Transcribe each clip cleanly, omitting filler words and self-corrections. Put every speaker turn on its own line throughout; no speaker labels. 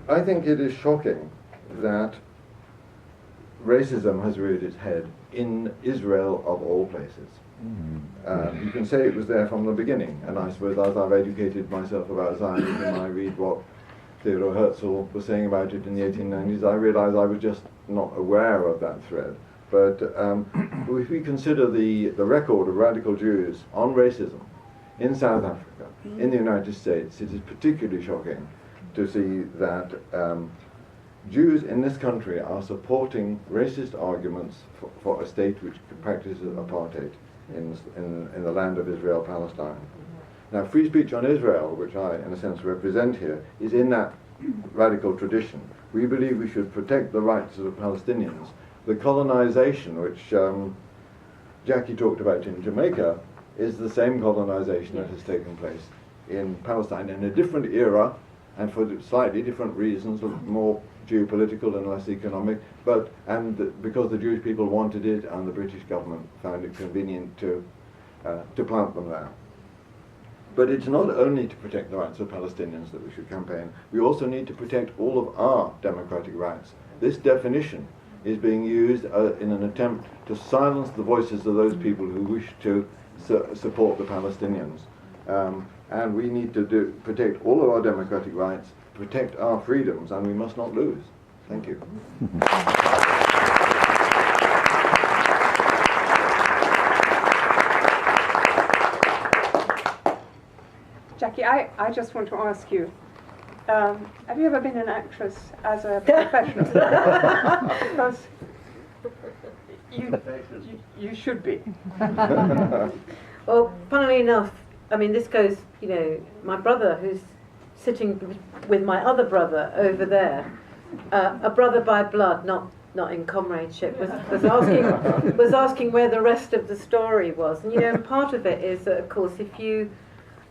I think it is shocking that racism has reared its head in Israel of all places. You can say it was there from the beginning, and I suppose as I've educated myself about Zionism, I read what Theodor Herzl was saying about it in the 1890s, I realised I was just not aware of that thread. But if we consider the record of radical Jews on racism in South Africa, in the United States, it is particularly shocking to see that Jews in this country are supporting racist arguments for a state which practices apartheid in the land of Israel, Palestine. Now, free speech on Israel, which I, in a sense, represent here, is in that radical tradition. We believe we should protect the rights of the Palestinians. The colonization, which Jackie talked about in Jamaica, is the same colonization that has taken place in Palestine in a different era and for slightly different reasons, more geopolitical and less economic, because the Jewish people wanted it and the British government found it convenient to plant them there. But it's not only to protect the rights of Palestinians that we should campaign, we also need to protect all of our democratic rights. This definition is being used in an attempt to silence the voices of those people who wish to support the Palestinians. And we need to protect all of our democratic rights, protect our freedoms, and we must not lose. Thank you.
Jackie, I just want to ask you, have you ever been an actress as a professional? Because you should be.
Well, funnily enough, I mean, this goes, my brother, who's sitting with my other brother over there, a brother by blood, not in comradeship, was asking where the rest of the story was. And part of it is that, of course, if you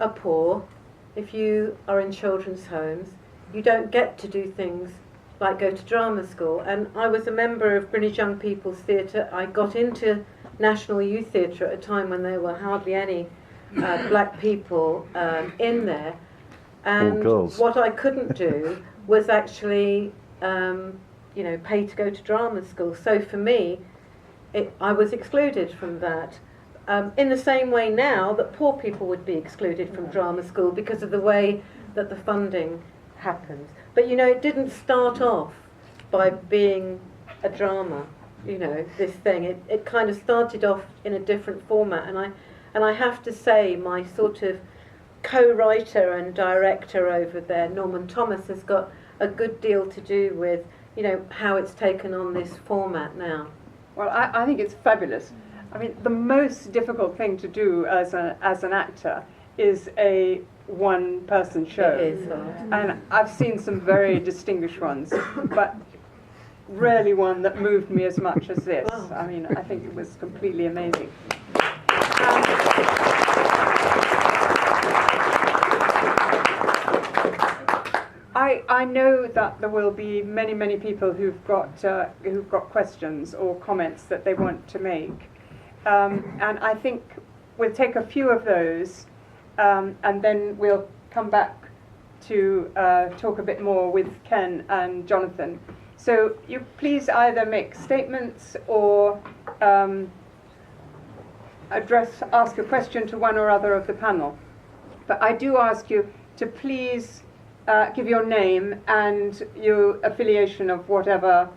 are poor, if you are in children's homes, you don't get to do things like go to drama school. And I was a member of British Young People's Theatre. I got into National Youth Theatre at a time when there were hardly any black people in there. And what I couldn't do was actually, pay to go to drama school. So for me, I was excluded from that. In the same way now that poor people would be excluded from drama school because of the way that the funding happens. But it didn't start off by being a drama, this thing. It kind of started off in a different format, and I have to say my sort of co-writer and director over there, Norman Thomas, has got a good deal to do with how it's taken on this format now.
Well, I think it's fabulous. I mean, the most difficult thing to do as an actor is a one-person show.
It is,
and I've seen some very distinguished ones, but rarely one that moved me as much as this.
Wow.
I mean, I think it was completely amazing. I know that there will be many people who've got questions or comments that they want to make. And I think we'll take a few of those, and then we'll come back to talk a bit more with Ken and Jonathan. So you please either make statements or ask a question to one or other of the panel. But I do ask you to please give your name and your affiliation of whatever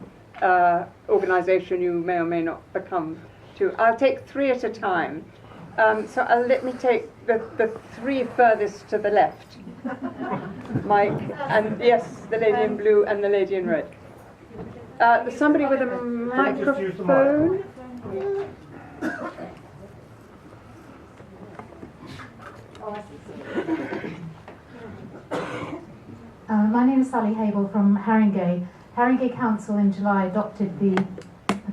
organisation you may or may not become to. I'll take three at a time. So let me take the three furthest to the left. Mike, and yes, the lady in blue and the lady in red. Somebody with a microphone.
My name is Sally Hable from Haringey. Haringey Council in July adopted the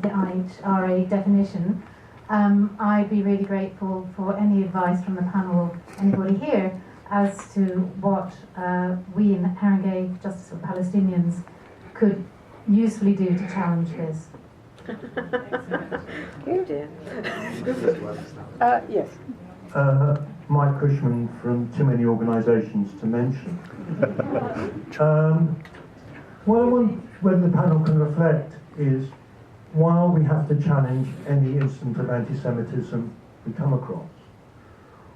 IHRA definition. I'd be really grateful for any advice from the panel, anybody here, as to what we in Haringey, Justice for Palestinians, could usefully do to challenge this.
Oh dear.
Yes.
Mike Cushman from Too Many Organisations to Mention. What I want, when the panel can reflect, is while we have to challenge any instance of anti-Semitism we come across,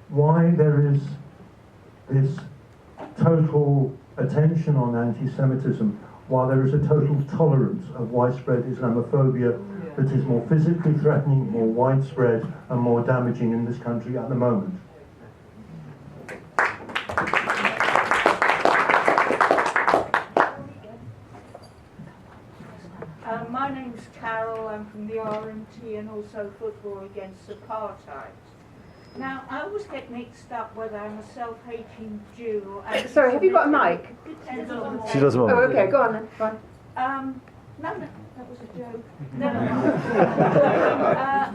why there is this total attention on anti-Semitism while there is a total tolerance of widespread Islamophobia that is more physically threatening, more widespread and more damaging in this country at the moment.
My name's Carol, I'm from the RMT and also Football Against Apartheid. Now, I always get mixed up whether I'm a self-hating Jew or...
Sorry, have you got a mic?
She doesn't want
Oh, okay, go on then. Go on.
No, that was a joke. Never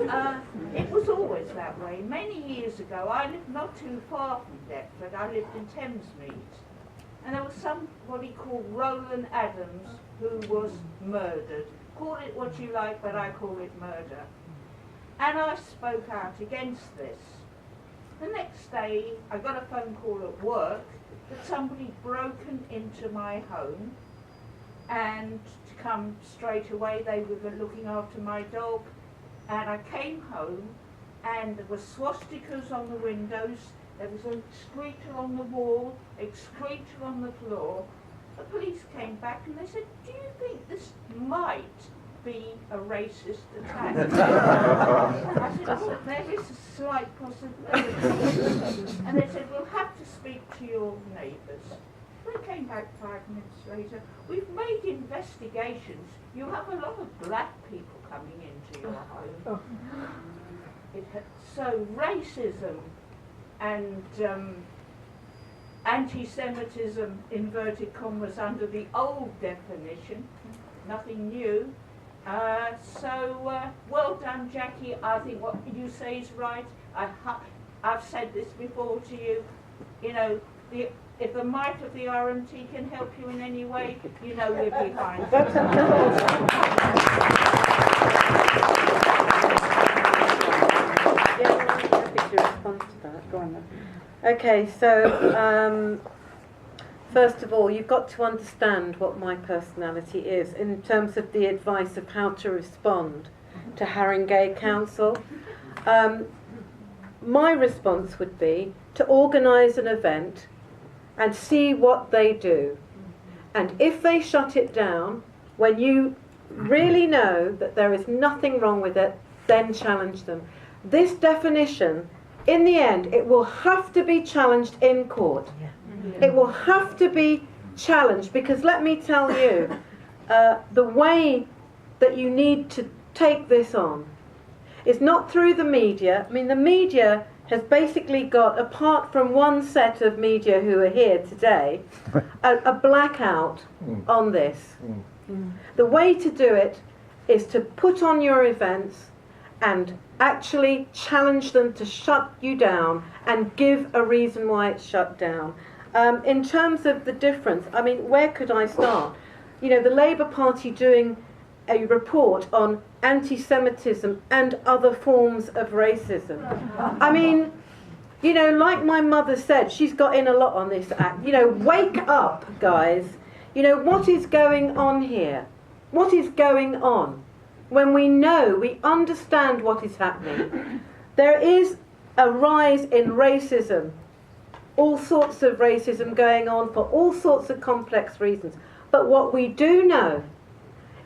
mind. It was always that way. Many years ago, I lived not too far from Deptford. I lived in Thamesmead. And there was somebody called Roland Adams who was murdered. Call it what you like, but I call it murder. And I spoke out against this. The next day, I got a phone call at work that somebody broken into my home, and to come straight away, they were looking after my dog, and I came home, and there were swastikas on the windows, there was a excreta on the wall, excreta on the floor. The police came back and they said, "Do you think this might be a racist attack?" I said, "Well, there is a slight possibility." And they said, "We'll have to speak to your neighbours." They came back 5 minutes later. "We've made investigations. You have a lot of black people coming into your home." So racism and anti-Semitism, inverted commas, under the old definition, nothing new. Well done, Jackie. I think what you say is right. I've said this before to you. You know, if the might of the RMT can help you in any way, you know we're behind you.
Happy to respond to that. Go on then. Okay, so first of all, you've got to understand what my personality is in terms of the advice of how to respond to Haringey Council. My response would be to organise an event and see what they do. And if they shut it down, when you really know that there is nothing wrong with it, then challenge them. This definition, in the end, it will have to be challenged in court. It will have to be challenged, because let me tell you, the way that you need to take this on is not through the media. I mean, the media has basically got, apart from one set of media who are here today, a blackout on this. The way to do it is to put on your events and actually challenge them to shut you down and give a reason why it's shut down. In terms of the difference, I mean, where could I start? You know, the Labour Party doing a report on anti-Semitism and other forms of racism. I mean, you know, like my mother said, she's got in a lot on this act. You know, wake up, guys. You know, what is going on here? What is going on? When we know, we understand what is happening. There is a rise in racism, all sorts of racism going on for all sorts of complex reasons. But what we do know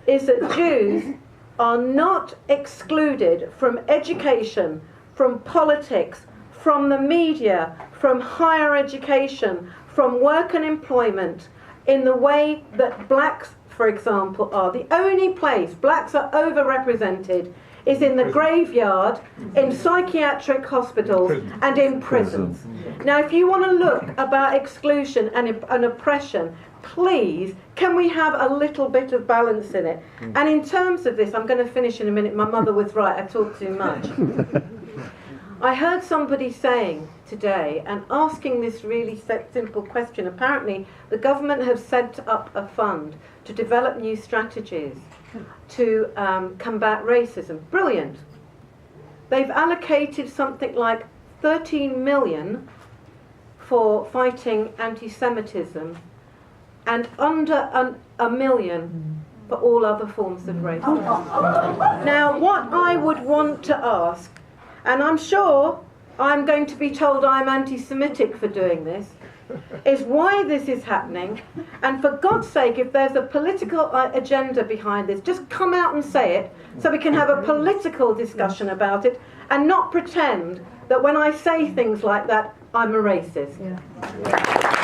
is that Jews are not excluded from education, from politics, from the media, from higher education, from work and employment, in the way that blacks, for example, are. The only place blacks are overrepresented is in the graveyard, in psychiatric hospitals, and in prisons. Now, if you want to look about exclusion and oppression, please, can we have a little bit of balance in it? And in terms of this, I'm going to finish in a minute. My mother was right, I talk too much. I heard somebody saying today and asking this really simple question. Apparently, the government have set up a fund to develop new strategies to combat racism. Brilliant. They've allocated something like 13 million for fighting anti-Semitism, and under a million for all other forms of racism. Now, what I would want to ask, and I'm sure I'm going to be told I'm anti-Semitic for doing this, is why this is happening, and for God's sake, if there's a political agenda behind this, just come out and say it, so we can have a political discussion about it, and not pretend that when I say things like that, I'm a racist.
Yeah.